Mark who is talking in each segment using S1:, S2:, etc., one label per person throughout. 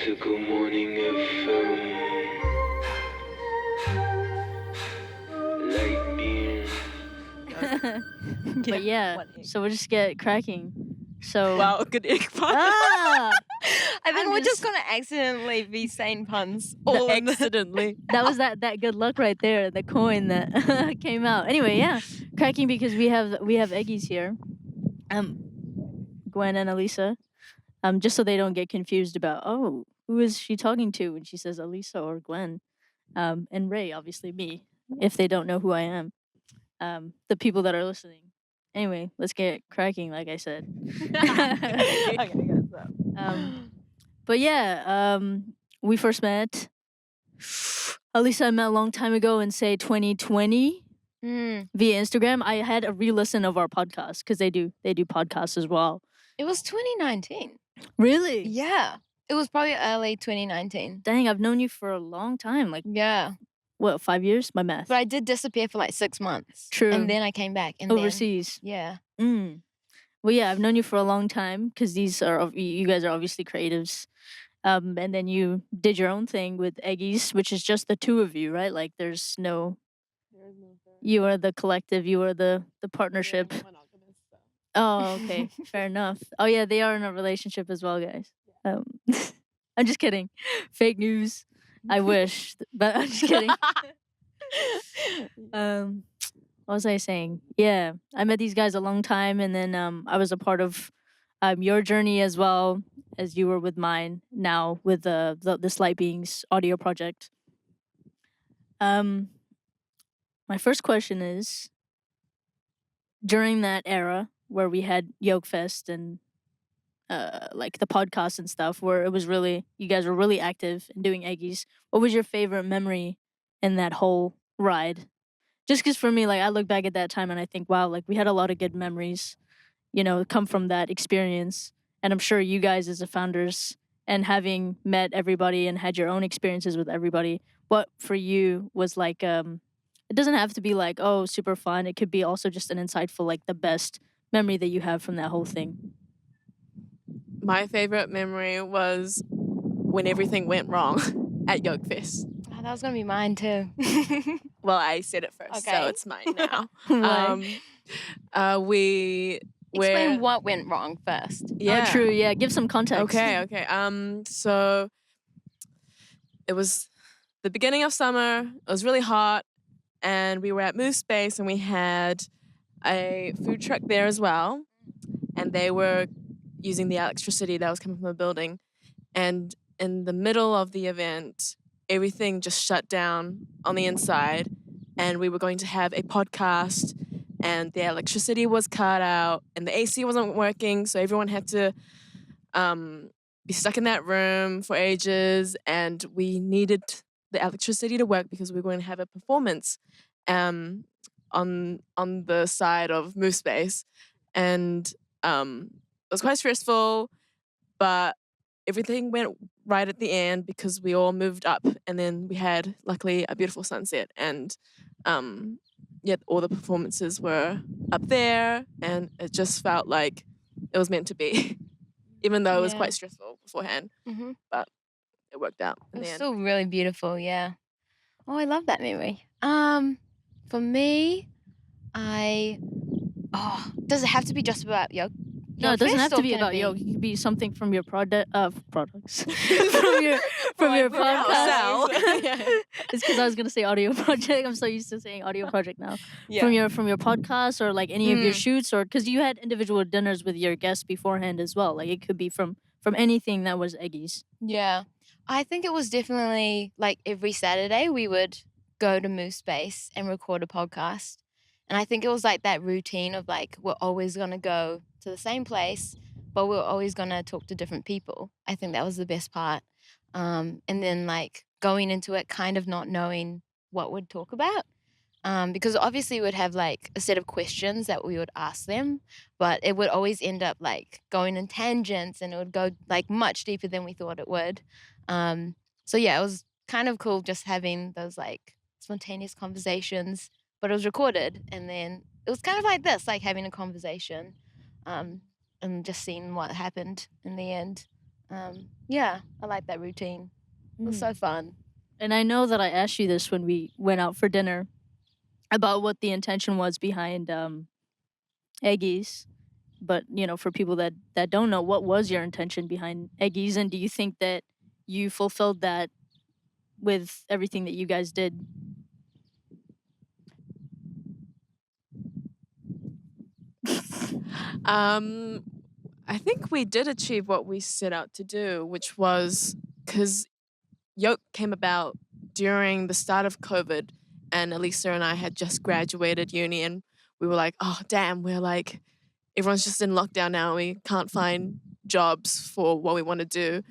S1: to Good Morning FM. Light beam.
S2: But yeah,
S3: one egg.
S2: so we'll just get cracking. So
S3: Wow, good egg pun.
S2: ah,
S4: I think
S2: I'm
S4: we're
S2: just-
S4: just gonna accidentally be saying puns all in the
S3: Accidentally.
S2: that was that good luck right there, the coin that came out. Anyway, yeah, cracking because we have Eggies here, Gwen and Alyssa, just so they don't get confused about who is she talking to when she says Alyssa or Gwen, and Ray, obviously me, if they don't know who I am, the people that are listening. Anyway, let's get cracking, like I said.
S3: Okay, guys.
S2: But yeah, we first met. Alyssa I met a long time ago in say 2020 via Instagram. I had a re-listen of our podcast because they do podcasts as well.
S4: It was 2019.
S2: Really?
S4: Yeah. It was probably early 2019.
S2: Dang, I've known you for a long time. Like
S4: Yeah.
S2: what, 5 years? My math.
S4: But I did disappear for like 6 months.
S2: True.
S4: And then I came back. And
S2: Overseas.
S4: Then, yeah.
S2: Well, yeah, I've known you for a long time because you guys are obviously creatives. And then you did your own thing with Eggies, which is just the two of you, right? Like there's no. You are the collective. You are the partnership. Oh, okay, fair enough. Oh yeah, they are in a relationship as well, guys. I'm just kidding. Fake news. I wish, but I'm just kidding. What was I saying? Yeah, I met these guys a long time, and then I was a part of your journey as well as you were with mine. Now with the Slight Beings audio project. My first question is: during that era where we had Yoke Fest and like the podcast and stuff, where it was really you guys were really active and doing Eggies, what was your favorite memory in that whole ride? Just because for me, like I look back at that time and I think, wow, like we had a lot of good memories, come from that experience. And I'm sure you guys as the founders and having met everybody and had your own experiences with everybody, what for you was like, it doesn't have to be like, oh, super fun. It could be also just an insightful, like the best memory that you have from that whole thing.
S3: My favorite memory was when everything went wrong at Yoke Fest.
S4: Oh, that was going to be mine too.
S3: Well, I said it first, so
S4: Okay.
S3: it's mine now.
S2: Why?
S3: We
S4: Explain what went wrong first.
S3: Yeah.
S2: Oh, true. Yeah, give some context.
S3: Okay. So it was the beginning of summer. It was really hot, and we were at Move Space, and we had a food truck there as well, and they were using the electricity that was coming from the building. And in the middle of the event, everything just shut down on the inside, and we were going to have a podcast, and the electricity was cut out, and the AC wasn't working, so everyone had to be stuck in that room for ages, and we needed the electricity to work because we were going to have a performance on the side of Move Space, and it was quite stressful, but everything went right at the end because we all moved up, and then we had luckily a beautiful sunset, and yet all the performances were up there, and it just felt like it was meant to be, even though it was
S4: Yeah.
S3: quite stressful beforehand.
S4: Mhm.
S3: But it worked out
S4: It
S3: in
S4: was
S3: the end.
S4: still really beautiful, yeah. Oh, I love that memory. For me, does it have to be just about Yoke?
S2: No, it doesn't have to be about
S4: Yoke.
S2: Yoke. It could be something from your products. from your podcast. It's because I was gonna say audio project. I'm so used to saying audio project now.
S4: Yeah.
S2: From your podcast or like any of your shoots, or because you had individual dinners with your guests beforehand as well. Like it could be from anything that was Eggies.
S4: Yeah. I think it was definitely like every Saturday we would go to Move Space and record a podcast. And I think it was like that routine of like, we're always going to go to the same place, but we're always going to talk to different people. I think that was the best part. And then like going into it kind of not knowing what we'd talk about. Because obviously we'd have like a set of questions that we would ask them, but it would always end up like going in tangents, and it would go like much deeper than we thought it would. So yeah, it was kind of cool just having those like spontaneous conversations, but it was recorded, and then it was kind of like this, like having a conversation, and just seeing what happened in the end. Yeah, I like that routine. It was so fun.
S2: And I know that I asked you this when we went out for dinner about what the intention was behind Eggies. But for people that don't know, what was your intention behind Eggies, and do you think that you fulfilled that with everything that you guys did?
S3: I think we did achieve what we set out to do, which was because Yoke came about during the start of COVID, and Alyssa and I had just graduated uni, and we were like, oh, damn, we're like, everyone's just in lockdown now. We can't find jobs for what we want to do.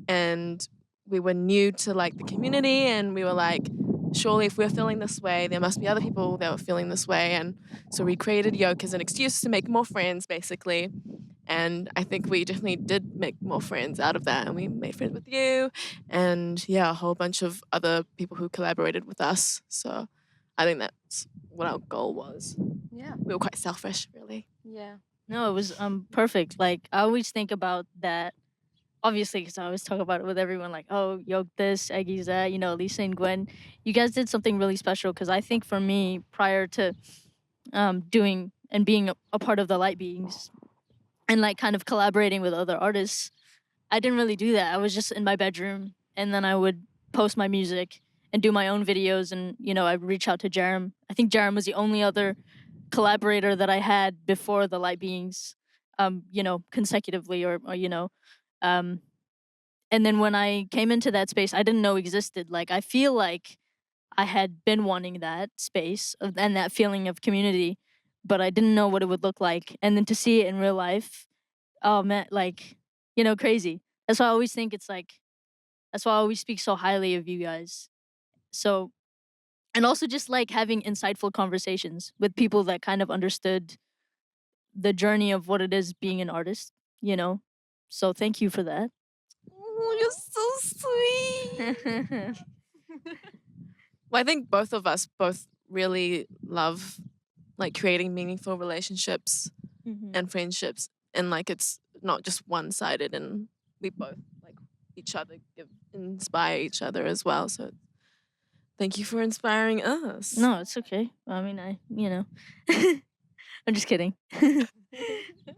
S3: And we were new to like the community, and we were like, surely if we're feeling this way, there must be other people that were feeling this way. And so we created Yoke as an excuse to make more friends, basically. And I think we definitely did make more friends out of that. And we made friends with you and yeah, a whole bunch of other people who collaborated with us. So I think that's what our goal was.
S4: Yeah.
S3: We were quite selfish, really.
S4: Yeah.
S2: No, it was perfect. Like I always think about that, obviously, because I always talk about it with everyone. Like, oh, Yoke this, Aggie's that. Alyssa and Gwen, you guys did something really special. Because I think for me, prior to doing and being a part of the Light Beings, and like kind of collaborating with other artists, I didn't really do that. I was just in my bedroom, and then I would post my music and do my own videos, and I'd reach out to Jerem. I think Jerem was the only other collaborator that I had before the Light Beings, consecutively, or um, and then when I came into that space, I didn't know existed. Like I feel like I had been wanting that space and that feeling of community, but I didn't know what it would look like. And then to see it in real life, oh man, like crazy. That's why I always think it's like. That's why I always speak so highly of you guys. So, and also just like having insightful conversations with people that kind of understood the journey of what it is being an artist. So thank you for that.
S3: Oh, you're so sweet. Well, I think both of us both really love like creating meaningful relationships and friendships, and like it's not just one-sided, and we both like each other inspire each other as well. So thank you for inspiring us.
S2: No, it's okay. I mean, I'm just kidding.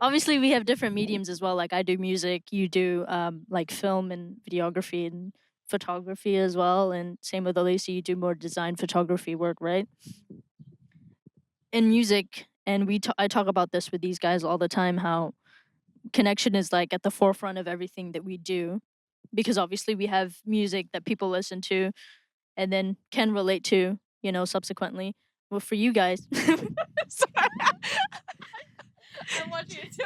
S2: Obviously, we have different mediums as well. Like I do music, you do like film and videography and photography as well, and same with Alyssa, you do more design photography work, right? In music, and I talk about this with these guys all the time, how connection is like at the forefront of everything that we do, because obviously we have music that people listen to and then can relate to, subsequently. Well, for you guys,
S3: Sorry. I'm watching it too.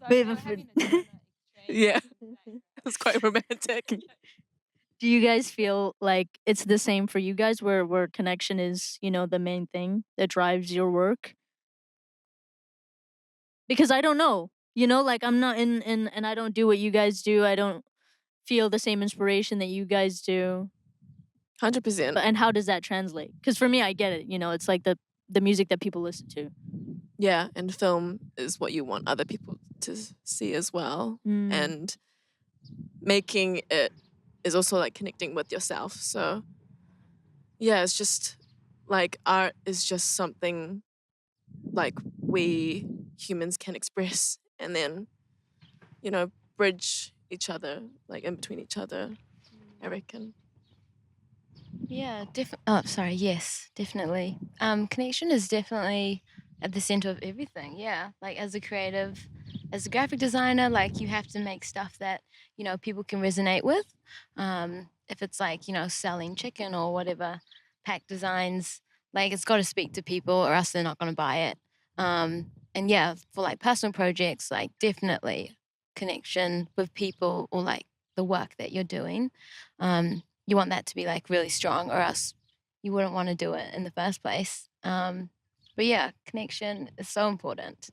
S2: Babe,
S3: Yeah, it's quite romantic.
S2: do you guys feel like it's the same for you guys, where connection is, the main thing that drives your work? Because I don't know, like I'm not in and I don't do what you guys do. I don't feel the same inspiration that you guys do.
S3: 100%.
S2: And how does that translate? Because for me, I get it. It's like the music that people listen to.
S3: Yeah, and film is what you want other people to see as well. And making it is also like connecting with yourself. So yeah, it's just like art is just something like we humans can express and then, bridge each other, like in between each other, I reckon.
S4: Yeah, yes, definitely. Connection is definitely at the center of everything. Yeah, like as a creative, as a graphic designer, like you have to make stuff that people can resonate with. If it's like selling chicken or whatever, pack designs, like it's got to speak to people or else they're not going to buy it. And yeah, for like personal projects, like definitely connection with people or like the work that you're doing. You want that to be like really strong or else you wouldn't want to do it in the first place. But yeah, connection is so important.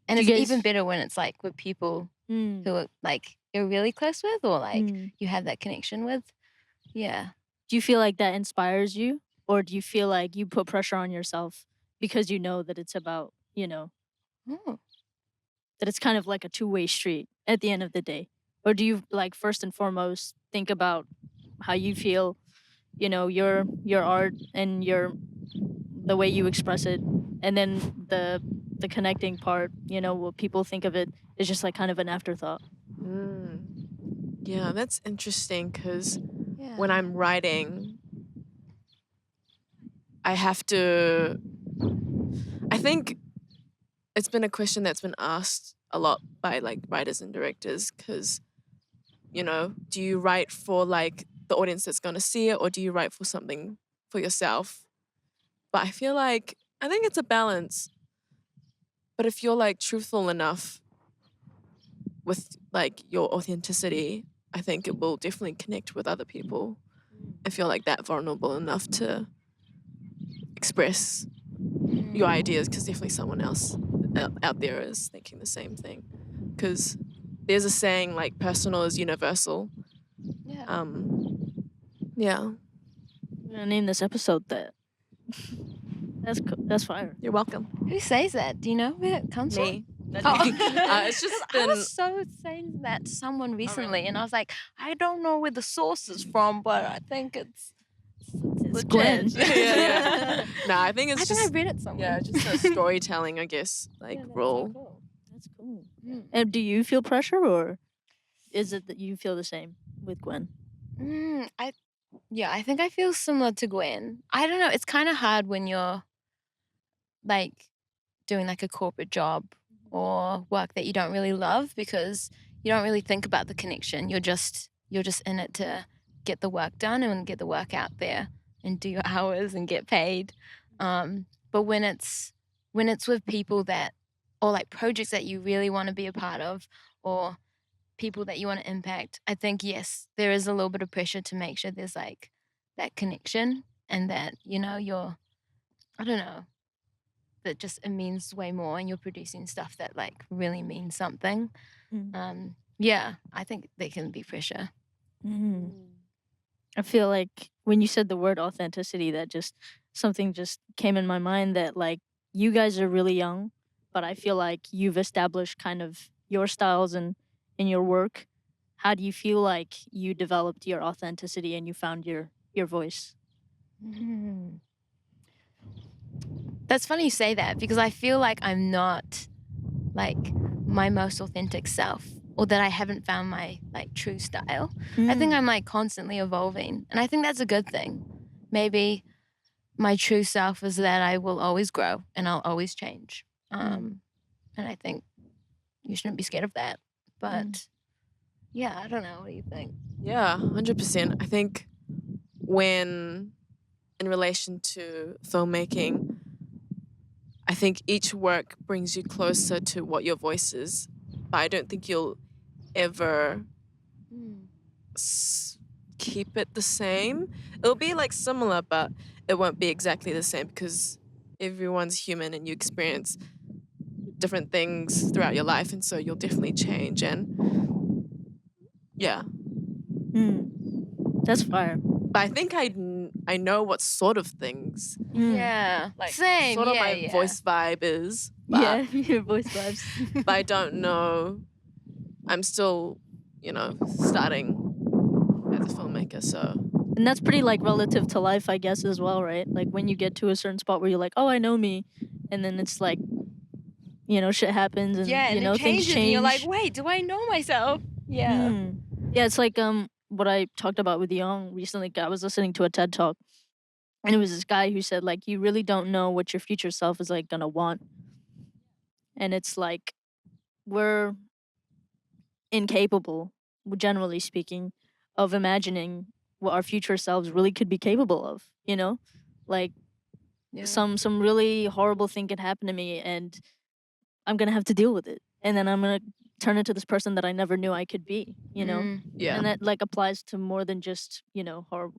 S4: And
S2: Do
S4: it's
S2: you guys-
S4: even better when it's like with people who are like you're really close with or like you have that connection with. Yeah.
S2: Do you feel like that inspires you, or do you feel like you put pressure on yourself because you know that it's about
S4: Oh.
S2: that it's kind of like a two-way street at the end of the day? Or do you like first and foremost think about how you feel, your art and the way you express it, and then the connecting part, what people think of it is just like kind of an afterthought?
S3: Yeah, that's interesting because
S4: Yeah.
S3: when I'm writing, I have to. I think it's been a question that's been asked a lot by like writers and directors because, do you write for like the audience that's going to see it, or do you write for something for yourself? But I feel like I think it's a balance. But if you're like truthful enough with like your authenticity, I think it will definitely connect with other people. I feel like that vulnerable enough to express your ideas because definitely someone else out there is thinking the same thing. Because there's a saying like personal is universal.
S4: Yeah.
S3: Yeah,
S2: I'm gonna name this episode that. That's fire.
S3: you're welcome.
S4: Who says that? Do you know where it comes
S3: Me.
S4: from? Oh.
S3: It's just
S4: 'Cause I
S3: been.
S4: was so saying that to someone recently, and I was like, I don't know where the source is from, but I think it's legit.
S2: Gwen.
S3: Yeah. Nah, I think it's
S4: I think I
S3: just
S4: read it somewhere.
S3: just a storytelling, I guess, like
S4: Yeah, that's so
S3: role.
S4: cool.
S2: That's cool.
S4: Mm.
S2: And do you feel pressure, or is it that you feel the same with Gwen?
S4: I think I feel similar to Gwen. I don't know. It's kind of hard when you're like doing like a corporate job or work that you don't really love because you don't really think about the connection. You're just in it to get the work done and get the work out there and do your hours and get paid. But when it's with people that, or like projects that you really want to be a part of, or people that you want to impact, I think yes, there is a little bit of pressure to make sure there's like that connection and that you're, I don't know, that just it means way more and you're producing stuff that like really means something. Yeah, I think there can be pressure.
S2: I feel like when you said the word authenticity, that just something just came in my mind that like you guys are really young, but I feel like you've established kind of your styles and in your work. How do you feel like you developed your authenticity and you found your voice?
S4: That's funny you say that because I feel like I'm not like my most authentic self, or that I haven't found my like true style. I think I'm like constantly evolving, and I think that's a good thing. Maybe my true self is that I will always grow and I'll always change. And I think you shouldn't be scared of that. But yeah, I don't know. What do you think?
S3: Yeah, 100%. I think when in relation to filmmaking, I think each work brings you closer to what your voice is, but I don't think you'll ever keep it the same. It'll be like similar, but it won't be exactly the same because everyone's human and you experience different things throughout your life, and so you'll definitely change. And yeah,
S2: that's fire.
S3: but I think I know what sort of things
S4: Yeah,
S3: like
S4: same.
S3: sort of
S4: yeah,
S3: my
S4: yeah.
S3: voice vibe is. But,
S2: Yeah, your voice vibes.
S3: but I don't know. I'm still, starting as a filmmaker, so.
S2: And that's pretty like relative to life, I guess, as well, right? Like when you get to a certain spot where you're like, oh, I know me, and then it's like, shit happens, and
S4: Yeah, and
S2: things
S4: it changes,
S2: change.
S4: and you're like, wait, do I know myself? Yeah.
S2: Yeah, it's like what I talked about with Young recently. I was listening to a TED talk, and it was this guy who said like, you really don't know what your future self is like gonna want, and it's like we're incapable, generally speaking, of imagining what our future selves really could be capable of. Like some really horrible thing could happen to me, and I'm gonna have to deal with it, and then I'm gonna turn into this person that I never knew I could be.
S3: Yeah.
S2: And that like applies to more than just horror,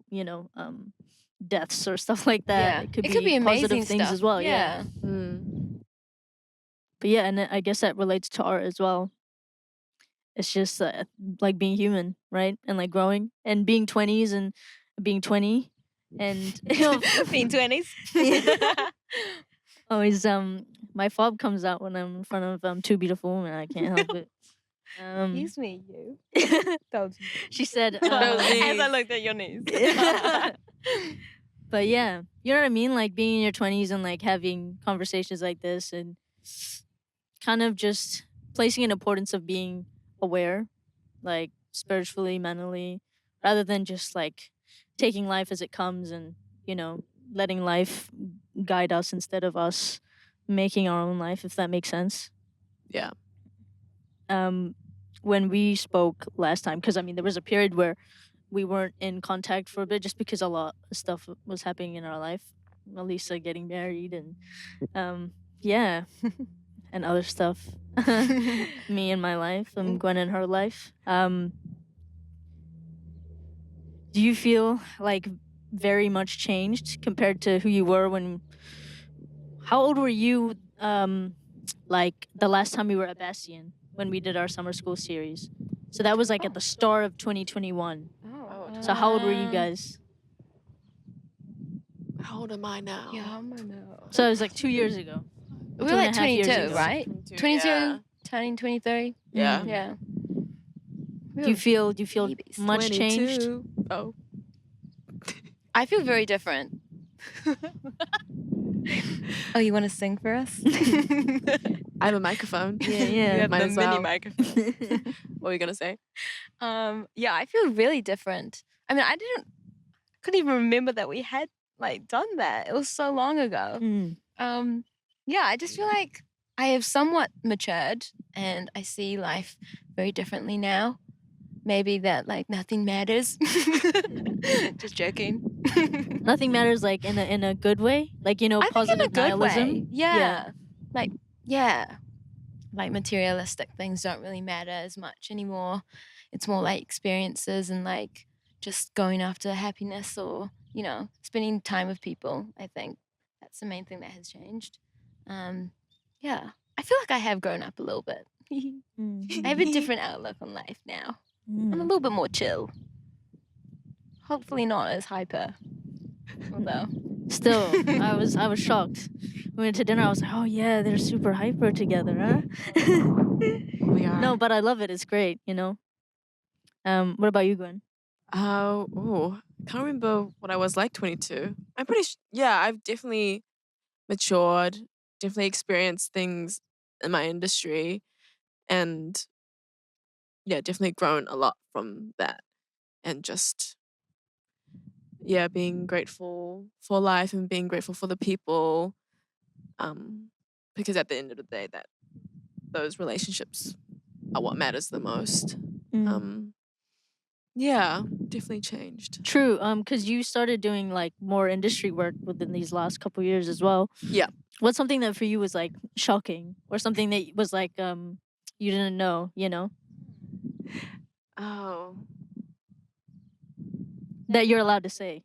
S2: deaths or stuff like that.
S4: Yeah.
S2: It could
S4: be amazing
S2: positive things
S4: stuff.
S2: as well.
S4: Yeah.
S2: But yeah, and I guess that relates to art as well. It's just like being human, right? And like growing and being 20s and being 20 and
S4: Being 20s.
S2: Always my fob comes out when I'm in front of two beautiful women. I can't help it.
S4: Excuse me, you. That was me.
S2: She said
S3: That was me.
S4: As I looked at your knees.
S2: but yeah, you know what I mean? Like being in your 20s and like having conversations like this and kind of just placing an importance of being aware, like spiritually, mentally, rather than just like taking life as it comes and, you know, letting life guide us instead of us making our own life, if that makes sense.
S3: Yeah.
S2: When we spoke last time, because I mean, there was a period where we weren't in contact for a bit just because a lot of stuff was happening in our life. Alyssa getting married and yeah, and other stuff. Me and my life, and Gwen and her life. Do you feel like very much changed compared to who you were when? How old were you? Like the last time we were at Bastion when we did our summer school series. So that was like at the start of 2021. So how old were you guys?
S3: How old am I now?
S4: Yeah, I don't know.
S2: So it was like 2 years ago.
S4: We were
S2: 2.5
S4: like
S2: years
S4: 22,
S2: ago.
S4: right? 22,
S3: Yeah.
S4: turning 23.
S3: Yeah.
S4: Yeah. We
S2: Do you
S4: were
S2: feel
S4: babies.
S2: much changed?
S3: 22. Oh.
S4: I feel very different. Oh, you want to sing for us?
S3: I have a microphone.
S2: Yeah,
S4: You
S2: yeah.
S4: have
S3: Might
S4: the
S3: as
S4: mini
S3: well.
S4: microphone.
S3: What were you gonna say?
S4: Yeah, I feel really different. I mean, couldn't even remember that we had like done that. It was so long ago.
S2: Mm.
S4: Yeah, I just feel like I have somewhat matured and I see life very differently now. Maybe that like nothing matters. Just joking.
S2: Nothing matters like in a good way, like, you know,
S4: I think in a
S2: positive
S4: good
S2: nihilism.
S4: way. Yeah. Like materialistic things don't really matter as much anymore. It's more like experiences and like just going after happiness or, you know, spending time with people. I think that's the main thing that has changed. Yeah. I feel like I have grown up a little bit. I have a different outlook on life now. I'm a
S2: Mm.
S4: little bit more chill. Hopefully not as hyper. Although.
S2: Still, I was shocked. We went to dinner. I was like, oh yeah, they're super hyper together, huh?
S3: We are.
S2: No, but I love it. It's great, you know. What about you, Gwen?
S3: Can't remember what I was like 22. I'm pretty yeah, I've definitely matured, definitely experienced things in my industry, and yeah, definitely grown a lot from that. And just being grateful for life and being grateful for the people. Because at the end of the day, that those relationships are what matters the most. Yeah, definitely changed.
S2: True. Because you started doing like more industry work within these last couple years as well.
S3: Yeah.
S2: What's something that for you was like shocking, or something that was like you didn't know, you know,
S3: Oh.
S2: that you're allowed to say?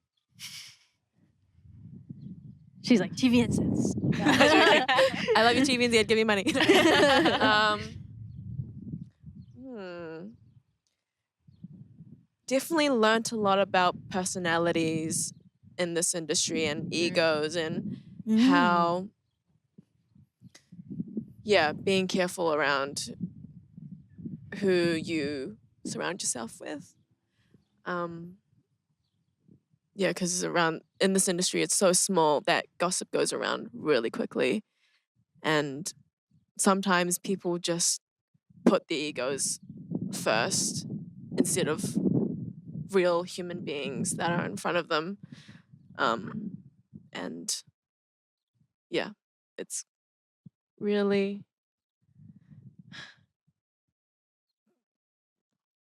S2: She's like TV incense.
S3: I love you, TV and Zed, give me money. Definitely learned a lot about personalities in this industry and egos and how, being careful around who you surround yourself with. Because in this industry, it's so small that gossip goes around really quickly. And sometimes people just put their egos first instead of real human beings that are in front of them. And yeah, it's really,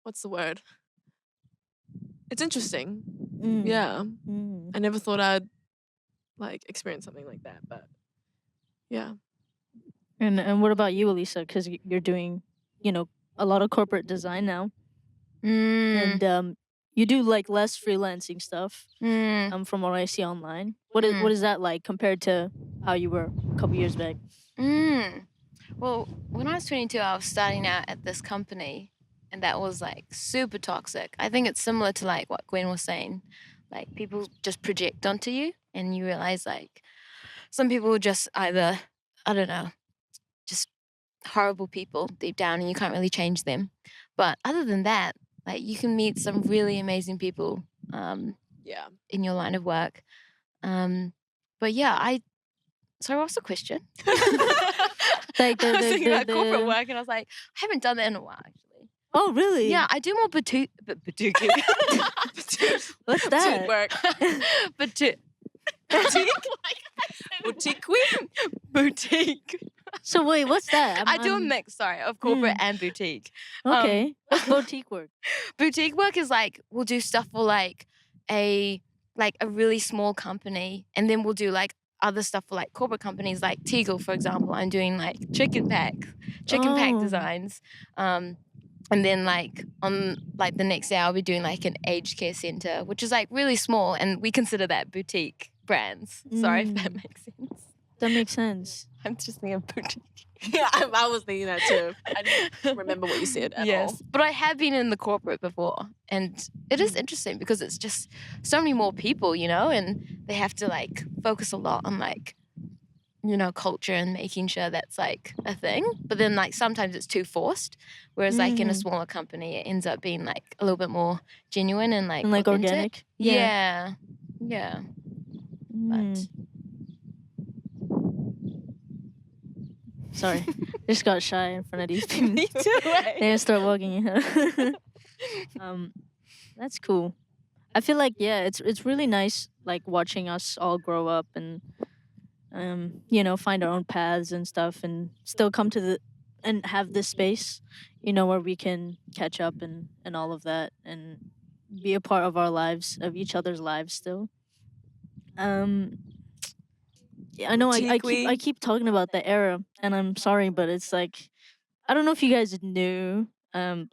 S3: what's the word? It's interesting. Yeah. I never thought I'd like experience something like that, but yeah.
S2: And what about you, Alyssa? Because you're doing, you know, a lot of corporate design now, and you do like less freelancing stuff. From what I see online, what is that like compared to how you were a couple years back?
S4: Well, when I was 22, I was starting out at this company, and that was like super toxic. I think it's similar to like what Gwen was saying. Like people just project onto you, and you realize like some people are just either, I don't know, just horrible people deep down and you can't really change them. But other than that, like you can meet some really amazing people
S3: Yeah.
S4: in your line of work. But yeah, sorry, what's the question?
S2: Like
S4: I was thinking about corporate
S2: the
S4: work and I was like, I haven't done that in a while actually.
S2: Oh, really?
S4: Yeah, I do more boutique.
S2: What's that?
S3: work.
S4: Boutique.
S3: Boutique queen.
S4: Boutique.
S2: So wait, what's that?
S4: I do a mix, sorry, of corporate and boutique.
S2: Okay. What's boutique work?
S4: Boutique work is like we'll do stuff for like a really small company, and then we'll do like other stuff for like corporate companies like Teagle, for example. I'm doing like chicken pack
S2: Oh.
S4: designs. And then like on like the next day I'll be doing like an aged care center, which is like really small, and we consider that boutique brands. Sorry if that makes sense.
S2: That makes sense.
S4: I'm just thinking of boutique.
S3: Yeah, I was thinking that too. I didn't remember what you said at all.
S4: But I have been in the corporate before, and it is interesting because it's just so many more people, you know, and they have to like focus a lot on like, you know, culture and making sure that's like a thing. But then like sometimes it's too forced, whereas like in a smaller company it ends up being like a little bit more genuine and like authentic.
S2: organic.
S4: Yeah. But
S2: Sorry, just got shy in front of these people.
S4: me too.
S2: They start walking. That's cool. I feel like it's really nice like watching us all grow up and you know, find our own paths and stuff, and still come to and have this space, you know, where we can catch up and all of that and be a part of our lives, of each other's lives still. Yeah, I know I keep talking about the era, and I'm sorry, but it's like I don't know if you guys knew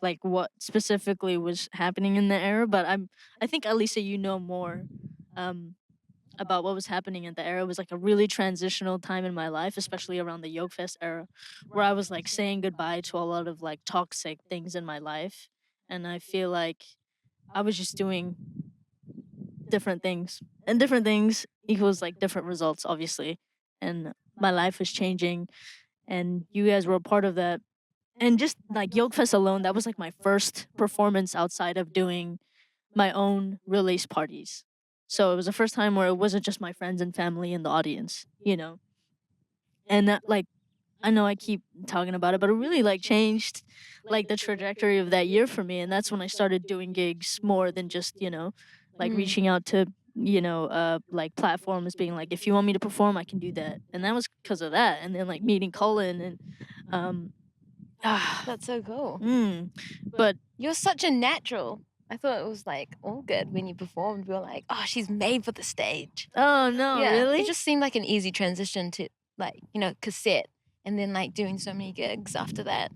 S2: like what specifically was happening in the era, but I think Alyssa, you know more about what was happening in the era. It was like a really transitional time in my life, especially around the Yogefest era, where I was like saying goodbye to a lot of like toxic things in my life, and I feel like I was just doing different things, and different things equals like different results, obviously, and my life was changing, and you guys were a part of that. And just like Yogefest alone, that was like my first performance outside of doing my own release parties. So it was the first time where it wasn't just my friends and family in the audience, you know. And that like I know I keep talking about it, but it really like changed like the trajectory of that year for me. And that's when I started doing gigs more than just, you know, like reaching out to, you know, like platforms being like, if you want me to perform, I can do that. And that was because of that. And then like meeting Colin and
S4: That's so cool.
S2: But
S4: You're such a natural. I thought it was like all good when you performed. We were like, oh, she's made for the stage.
S2: oh no, really?
S4: It just seemed like an easy transition to like, you know, cassette and then like doing so many gigs after that.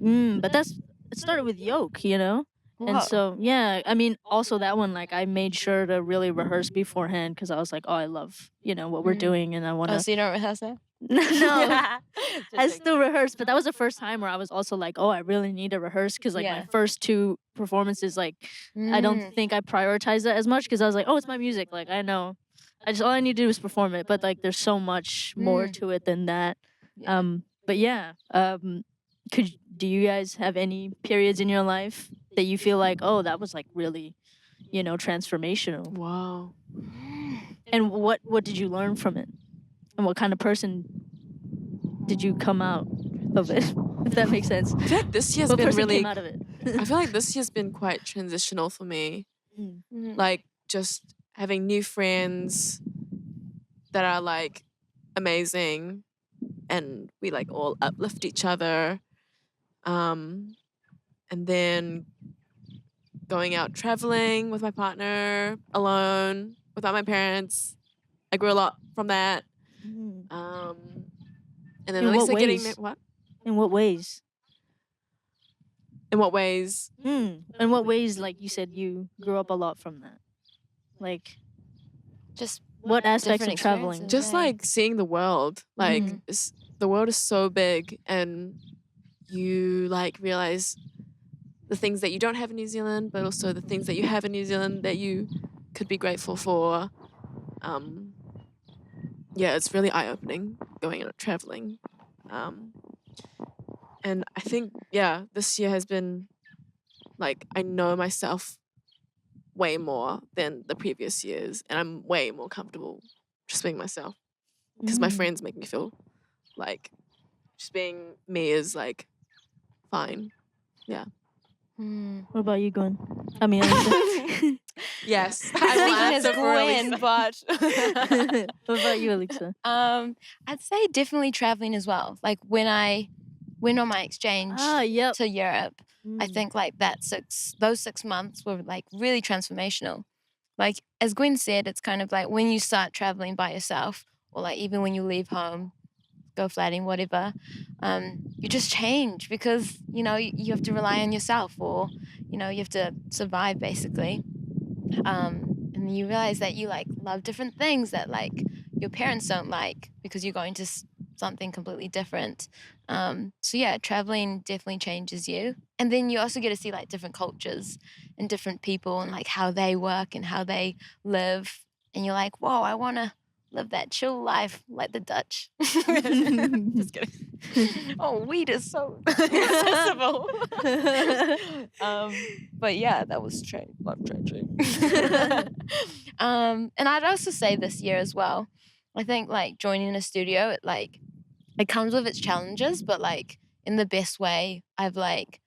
S2: But it started with Yoke, you know? And so, yeah, I mean, also that one, like, I made sure to really rehearse beforehand because I was like, oh, I love, you know, what we're doing and I want
S4: Oh,
S2: to.
S4: so you don't rehearse now?
S2: No, I still rehearsed, but that was the first time where I was also like, oh, I really need to rehearse because, like, my first two performances, like, I don't think I prioritized that as much because I was like, oh, it's my music. Like, I know. All I need to do is perform it, but, like, there's so much more to it than that. But yeah, do you guys have any periods in your life that you feel like, oh, that was like really, you know, transformational?
S3: Wow.
S2: And what did you learn from it? And what kind of person did you come out of it? If that makes sense.
S3: I feel like this year's
S2: What
S3: been
S2: person
S3: really.
S2: came out of it?
S3: I feel like this year's been quite transitional for me. Like just having new friends that are like amazing, and we like all uplift each other. And then going out traveling with my partner, alone, without my parents. I grew a lot from that. And then
S2: In
S3: at least
S2: what
S3: getting
S2: ways?
S3: what?
S2: In what ways?
S3: In what ways?
S2: In what ways, like you said, you grew up a lot from that? Like,
S4: just
S2: what aspects
S4: different
S2: of traveling?
S4: experiences,
S3: Just like seeing the world. Like the world is so big, and you like realize the things that you don't have in New Zealand, but also the things that you have in New Zealand that you could be grateful for. yeah, it's really eye-opening going out traveling. And I think, yeah, this year has been like, I know myself way more than the previous years, and I'm way more comfortable just being myself because my friends make me feel like just being me is like fine. Yeah.
S2: What about you, Gwen? I mean, Alexa.
S3: Yes.
S4: I was thinking as
S3: answer for
S4: Gwen,
S3: Alyssa.
S4: but
S2: What about you, Alexa?
S4: I'd say definitely traveling as well. Like when I went on my exchange
S2: Yep.
S4: to Europe, I think like those 6 months were like really transformational. Like as Gwen said, it's kind of like when you start traveling by yourself, or like even when you leave home, go flatting, whatever, you just change because you have to rely on yourself, or you have to survive basically. And you realize that you like love different things that like your parents don't like because you're going to something completely different. So yeah, traveling definitely changes you, and then you also get to see like different cultures and different people and like how they work and how they live, and you're like, whoa, I want to live that chill life like the Dutch. Just kidding. Oh, weed is so accessible. But yeah, that was life changing. And I'd also say this year as well, I think like joining a studio, it comes with its challenges, but like in the best way. I've like,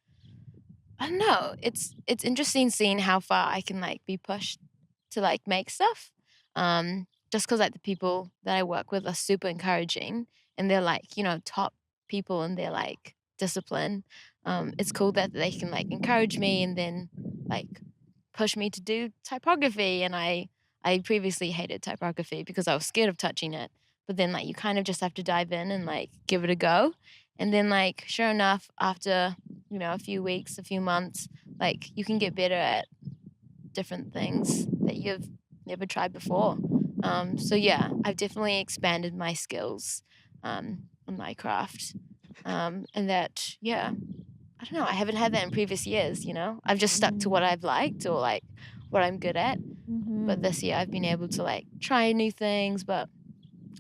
S4: I don't know, it's interesting seeing how far I can like be pushed to like make stuff. Just because like the people that I work with are super encouraging, and they're like, top people in their like discipline. It's cool that they can like encourage me and then like push me to do typography. And I previously hated typography because I was scared of touching it. But then like you kind of just have to dive in and like give it a go. And then like sure enough, after a few weeks, a few months, like you can get better at different things that you've never tried before. So yeah, I've definitely expanded my skills on my craft. And that, yeah, I don't know, I haven't had that in previous years, I've just stuck to what I've liked or like what I'm good at. But this year I've been able to like try new things, but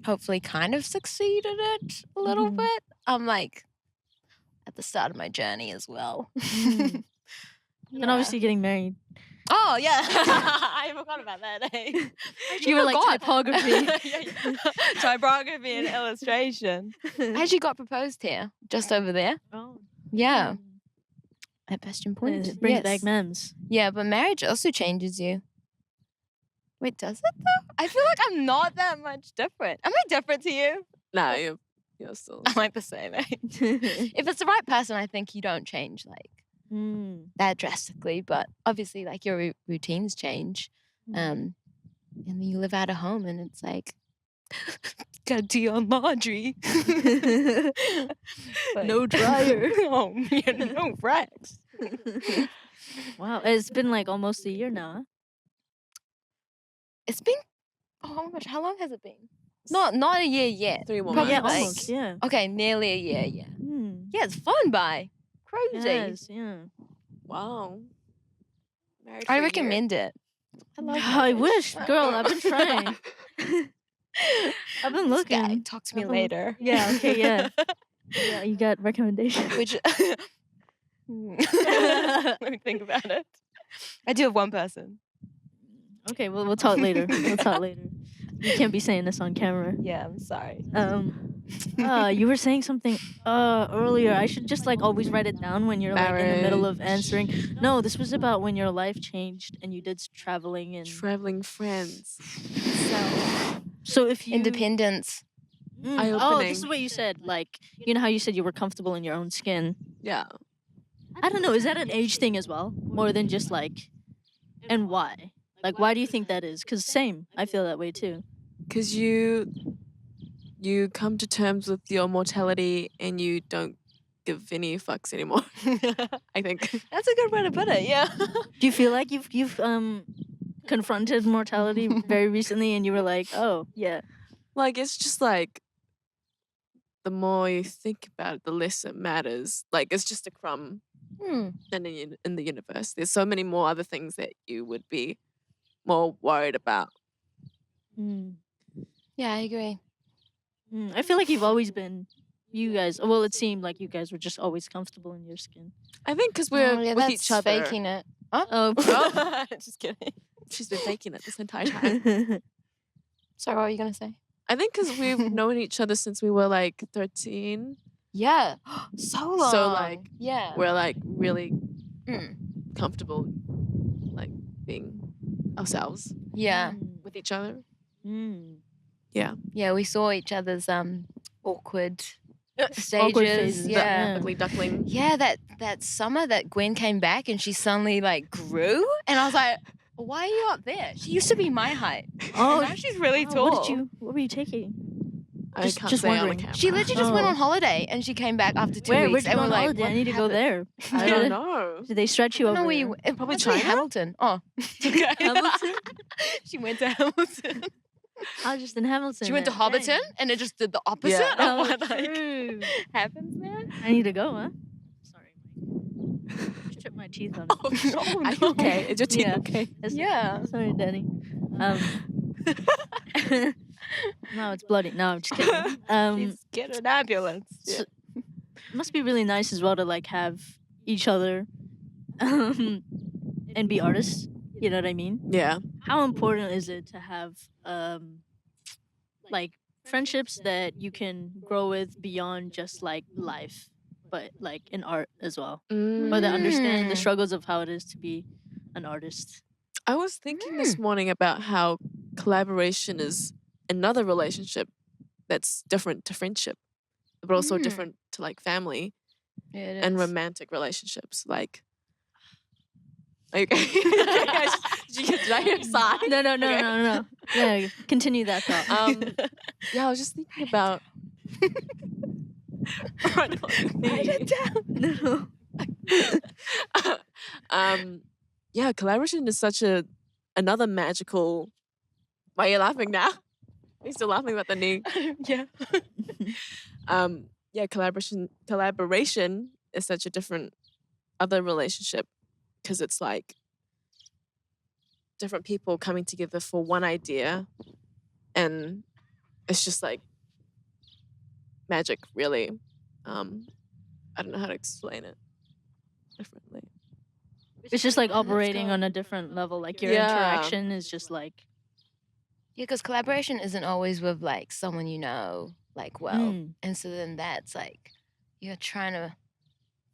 S4: hopefully kind of succeed at it a little bit. I'm like at the start of my journey as well.
S2: And obviously getting married.
S4: Oh yeah, I forgot about that. Eh?
S2: You were like typography.
S4: Typography and illustration. I actually got proposed here, just over there.
S2: Oh.
S4: Yeah, at Bastion Point.
S2: It brings back memes.
S4: Yeah, but marriage also changes you. Wait, does it though? I feel like I'm not that much different. Am I different to you?
S3: No, you're still.
S4: I'm like the same. Eh? If it's the right person, I think you don't change like that drastically. But obviously, like your routines change, and then you live out of home, and it's like gotta do your laundry.
S2: No dryer.
S4: No, no racks.
S2: Wow, it's been like almost a year now. Huh?
S4: It's been oh my gosh, how long has it been? Not a year yet.
S3: 3 more
S4: Probably
S3: months.
S2: Yeah, almost. Yeah.
S4: Okay, nearly a year. Yeah. Yeah, it's flown by. Crazy.
S2: Yes, yeah.
S3: Wow. Married
S4: I
S3: for a year.
S4: recommend it. I love
S2: I
S4: marriage.
S2: wish, girl. I've been trying. I've been
S4: This guy,
S2: looking.
S4: talk to me later.
S2: Yeah. Okay. Yeah. Yeah. You got recommendations.
S4: Which let me think about it. I do have one person.
S2: Okay. We'll talk later. We'll talk later. You can't be saying this on camera.
S4: Yeah, I'm sorry.
S2: You were saying something earlier. I should just like always write it down when you're like in the middle of answering. No, this was about when your life changed and you did traveling and
S3: Traveling friends.
S2: so if you
S4: Independence.
S2: oh,
S3: Eye-opening.
S2: this is what you said. Like how you said you were comfortable in your own skin.
S3: Yeah.
S2: I don't know. Is that an age thing as well, more than just like, and why? Like, why do you think that is? Because same, I feel that way too.
S3: Because you come to terms with your mortality and you don't give any fucks anymore. I think.
S4: That's a good way to put it. Yeah.
S2: Do you feel like you've confronted mortality very recently, and you were like, oh yeah,
S3: Like, it's just like the more you think about it, the less it matters. Like, it's just a crumb in the universe. There's so many more other things that you would be more worried about.
S4: Yeah, I agree.
S2: I feel like you've always been. You guys. Well, it seemed like you guys were just always comfortable in your skin.
S3: I think because we're
S4: yeah,
S3: with
S4: that's
S3: each other.
S4: faking it. Huh?
S2: Oh.
S3: Oh, just kidding. She's been faking it this entire time.
S4: Sorry, what were you gonna say?
S3: I think because we've known each other since we were like 13.
S4: Yeah, so long.
S3: So, like,
S4: yeah.
S3: We're like really
S4: Mm.
S3: comfortable, like being ourselves
S4: Yeah,
S3: with each other.
S2: Mm.
S4: yeah. We saw each other's awkward stages.
S2: Awkward phases,
S4: Yeah.
S2: yeah.
S3: Ugly duckling.
S4: Yeah, that summer that Gwen came back and she suddenly like grew, and I was like, "Why are you up there? She used to be my height.
S2: Oh,
S4: And now she's really
S2: oh,
S4: tall."
S2: What were you taking?
S3: I
S2: Just-
S3: can't
S2: just
S3: say on the
S2: wondering.
S3: camera.
S4: She literally just went
S2: Oh.
S4: on holiday and she came back after 2
S2: Where?
S4: weeks.
S2: Where'd you
S4: and
S2: go
S4: we're
S2: on
S4: like,
S2: holiday?
S4: "What
S2: I need to go
S4: happened?"
S2: there.
S3: I don't know.
S2: Did they stretch
S4: I
S2: you
S4: don't
S2: up?
S4: know where you went.
S3: Probably
S4: Possibly
S3: China?
S4: Hamilton. Oh, okay.
S2: Hamilton?
S4: She went to Hamilton.
S2: I was just in Hamilton.
S4: She went to
S2: then.
S4: Hobbiton
S2: Dang.
S4: and it just did the opposite
S3: Yeah.
S4: of
S2: Oh,
S4: what like
S2: true.
S4: happens there.
S2: I need to go, huh? Sorry, Mike. Just chipped my teeth on it.
S4: Oh no,
S3: Are you okay? Is your teeth
S2: Yeah.
S3: okay?
S2: It's-
S4: Yeah.
S2: Sorry, Danny. No, it's bloody. No, I'm just kidding.
S4: Please get an ambulance.
S2: So- it must be really nice as well to like have each other and be artists. You know what I mean?
S3: Yeah.
S2: How important is it to have like friendships that you can grow with beyond just like life, but like in art as well, or that understand the
S4: Mm.
S2: struggles of how it is to be an artist?
S3: I was thinking this morning about how collaboration is another relationship that's different to friendship, but also
S4: Mm.
S3: different to like family
S4: Yeah, it
S3: and
S4: is.
S3: romantic relationships. Like, okay. Did I hear a sigh?
S2: No,
S3: Okay.
S2: no. Yeah, continue that thought.
S3: Yeah, I was just thinking about.
S4: Write it down.
S2: No.
S3: Yeah, collaboration is such another magical. Why are you laughing now? Are you still laughing about the knee?
S4: Yeah.
S3: Yeah, collaboration is such a different other relationship because it's like different people coming together for one idea, and it's just like magic, really. I don't know how to explain it differently.
S2: It's just like operating on a different level. Like your
S3: Yeah.
S2: interaction is just like
S4: Yeah, because collaboration isn't always with like someone you know like well, and so then that's like you're trying to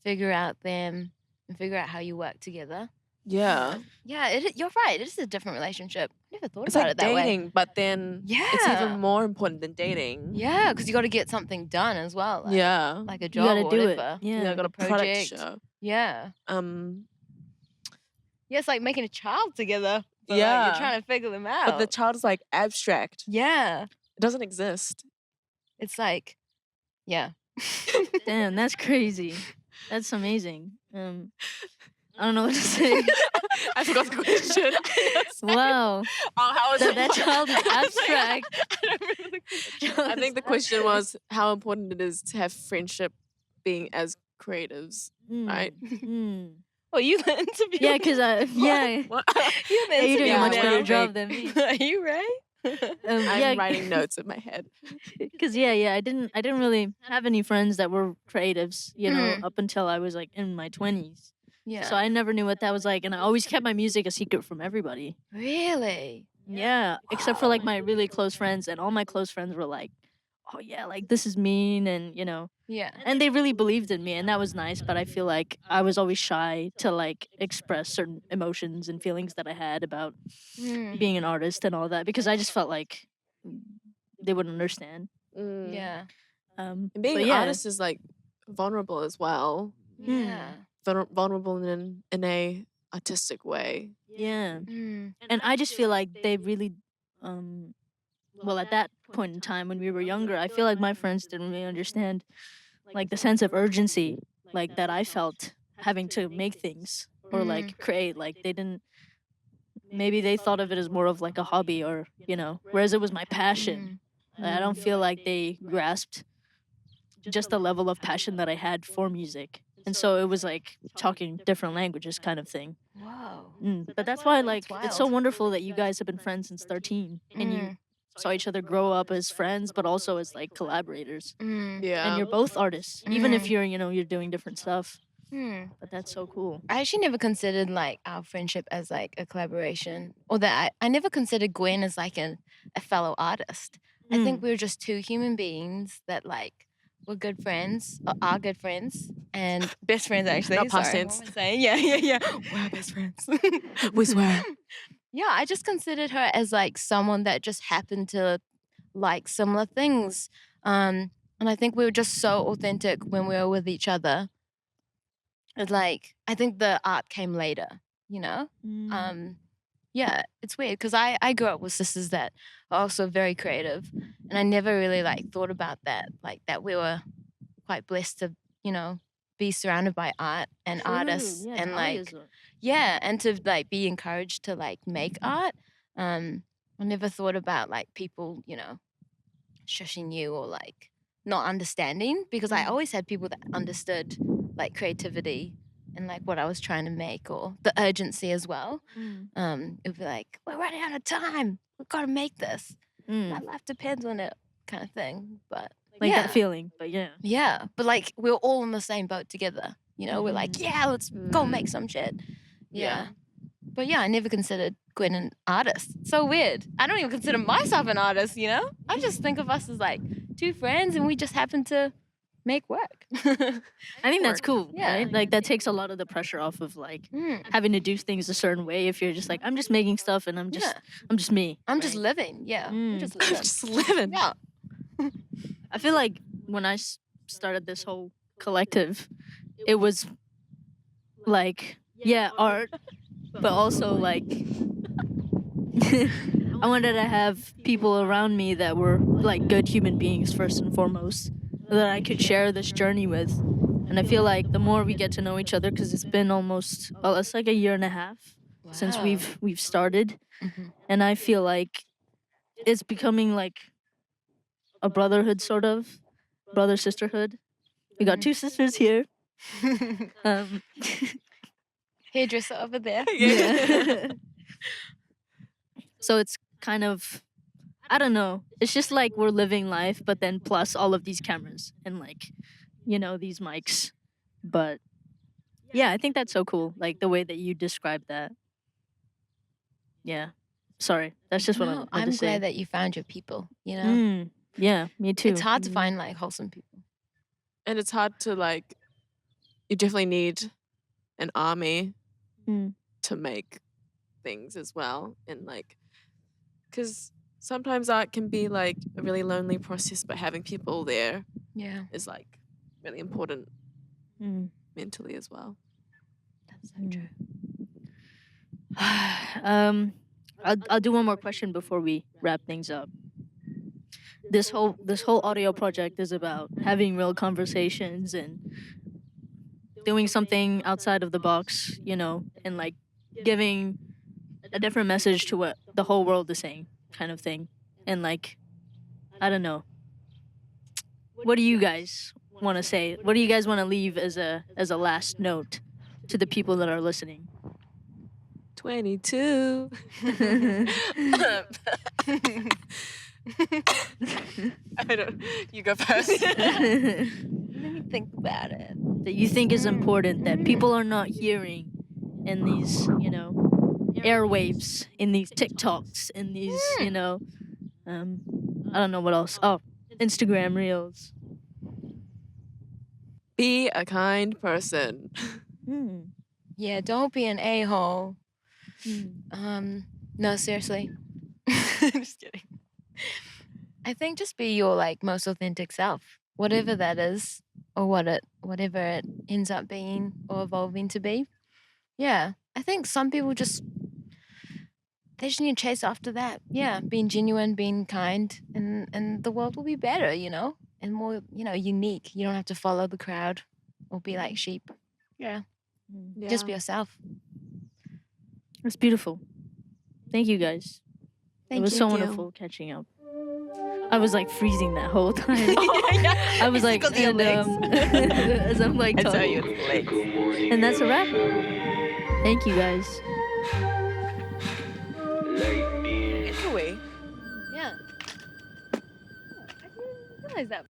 S4: figure out them and figure out how you work together.
S3: Yeah,
S4: Yeah, you're right. It is a different relationship. I never thought
S3: it's
S4: about
S3: like
S4: it that way.
S3: dating, but then it's
S4: Yeah.
S3: even more important than dating.
S4: Yeah, because you got to get something done as well. Like,
S3: Yeah,
S4: like a
S2: you
S4: job
S2: gotta
S4: or
S2: do it.
S4: whatever.
S3: yeah,
S2: Yeah.
S3: got a product
S4: project.
S3: show.
S4: Yeah. Yeah, it's like making a child together. But like,
S3: Yeah.
S4: you're trying to figure them out.
S3: But the child is like abstract.
S4: yeah.
S3: It doesn't exist.
S4: It's like, yeah.
S2: Damn, that's crazy. That's amazing. I don't know what to say.
S3: I forgot the question.
S2: Wow.
S3: How is
S2: That child is abstract.
S3: I think the question was how important it is to have friendship being as creatives. Right.
S2: Mm.
S4: Oh, you the interview.
S2: Yeah, because yeah.
S3: What?
S4: You're the
S2: Yeah, you're doing a
S3: Yeah,
S2: much
S3: now.
S2: better job than me.
S4: Are you right?
S3: I'm
S2: Yeah,
S3: writing notes in my head.
S2: because I didn't really have any friends that were creatives, you know,
S4: Mm.
S2: up until I was like in my 20s.
S4: Yeah.
S2: So I never knew what that was like, and I always kept my music a secret from everybody.
S4: Really?
S2: Yeah, except for like my really close friends, and all my close friends were like, "Oh yeah, like this is mean," and you know,
S4: Yeah.
S2: and they really believed in me, and that was nice. But I feel like I was always shy to like express certain emotions and feelings that I had about
S4: Mm.
S2: being an artist and all that, because I just felt like they wouldn't understand.
S3: Mm.
S4: Yeah.
S3: And being
S2: but
S3: an
S2: yeah.
S3: artist is like vulnerable as well.
S4: Yeah.
S3: Vulnerable in a artistic way.
S2: Yeah,
S4: Mm.
S2: and I just feel like they really, well, at that point in time when we were younger, I feel like my friends didn't really understand like the sense of urgency like that I felt having to make things or like create. Like they didn't. Maybe they thought of it as more of like a hobby, or you know, whereas it was my passion. I don't feel like they grasped just the level of passion that I had for music. And so it was like talking different languages kind of thing.
S4: Whoa.
S2: But that's why like
S4: That's
S2: it's so
S4: wild.
S2: wonderful that you guys have been friends since 13 and you saw each other grow up as friends, but also as like collaborators.
S3: Yeah.
S2: And you're both artists, even if
S4: Mm.
S2: you're doing different stuff.
S4: Hmm.
S2: But that's so cool.
S4: I actually never considered like our friendship as like a collaboration, or that I never considered Gwen as like a fellow artist. I think we were just two human beings that like were good friends, or are good friends, and best friends actually.
S3: Not past
S4: Sorry,
S3: tense.
S4: what am I saying? Yeah. We're best friends.
S3: We swear.
S4: Yeah, I just considered her as like someone that just happened to like similar things. And I think we were just so authentic when we were with each other. It's like I think the art came later, you know? Yeah, it's weird because I grew up with sisters that are also very creative, and I never really like thought about that, like that we were quite blessed to, be surrounded by art and artists,
S2: Yeah,
S4: and
S2: Tali
S4: like
S2: is
S4: and to like be encouraged to like make art. I never thought about like people, shushing you or like not understanding, because I always had people that understood like creativity and like what I was trying to make, or the urgency as well. It'd be like, we're running out of time. We've got to make this. My life depends on it, kind of thing. But
S2: like
S4: yeah.
S2: that feeling. But yeah.
S4: Yeah, but like we're all in the same boat together. We're like, yeah, let's go make some shit. Yeah. But yeah, I never considered Gwen an artist. It's so weird. I don't even consider myself an artist, I just think of us as like two friends and we just happen to make work.
S2: I think that's cool.
S4: Yeah.
S2: Right? Like that takes a lot of the pressure off of like
S4: Mm,
S2: having to do things a certain way. If you're just like, I'm just making stuff and I'm just me.
S4: I'm just
S2: right?
S4: living. Yeah. I'm just living.
S3: Just living.
S4: Yeah.
S2: I feel like when I started this whole collective, it was like, yeah, art, but also like I wanted to have people around me that were like good human beings first and foremost, that I could share this journey with. And I feel like the more we get to know each other, because it's been almost, well, it's like a year and a half since
S4: Wow.
S2: we've started,
S4: Mhm.
S2: and I feel like it's becoming like a brotherhood, sort of brother sisterhood. We got two sisters here.
S4: Hairdresser over there.
S2: Yeah. So it's kind of, I don't know. It's just like we're living life, but then plus all of these cameras and like, these mics. But yeah, I think that's so cool. Like the way that you described that. Yeah. Sorry, that's just what I
S4: No,
S2: wanted
S4: I'm
S2: to say.
S4: glad that you found your people,
S2: Yeah, me too.
S4: It's hard to find like wholesome people.
S3: And it's hard to like, you definitely need an army
S2: Mm.
S3: to make things as well. And like, because sometimes art can be like a really lonely process, but having people there
S4: Yeah.
S3: is like really important
S2: Mm.
S3: mentally as well.
S4: That's so true.
S2: I'll do one more question before we wrap things up. This whole audio project is about having real conversations and doing something outside of the box, and like giving a different message to what the whole world is saying, kind of thing. And like, I don't know. What do you guys want to say? What do you guys want to leave as a last note to the people that are listening?
S3: 22. I don't. You go first.
S4: Let me think about it.
S2: That you think is important that people are not hearing in these, airwaves, in these TikToks, in these, I don't know what else. Oh, Instagram Reels.
S3: Be a kind person.
S4: Yeah, don't be an a-hole. No, seriously. Just kidding. I think just be your like most authentic self, whatever that is, or whatever it ends up being or evolving to be. Yeah, I think some people they just need to chase after that. Yeah, being genuine, being kind, and the world will be better, and more, unique. You don't have to follow the crowd or be like sheep. Yeah, just be yourself.
S2: That's beautiful. Thank you guys. It was so
S3: Thank you.
S2: wonderful catching up. I was like freezing that whole time. I was like,
S4: Because of your
S2: and,
S4: legs.
S2: as I'm like
S3: That's how
S2: talking.
S3: you
S1: Good morning.
S2: And that's a wrap. Thank you guys.
S1: Light beer.
S3: Anyway,
S4: Yeah. realize that.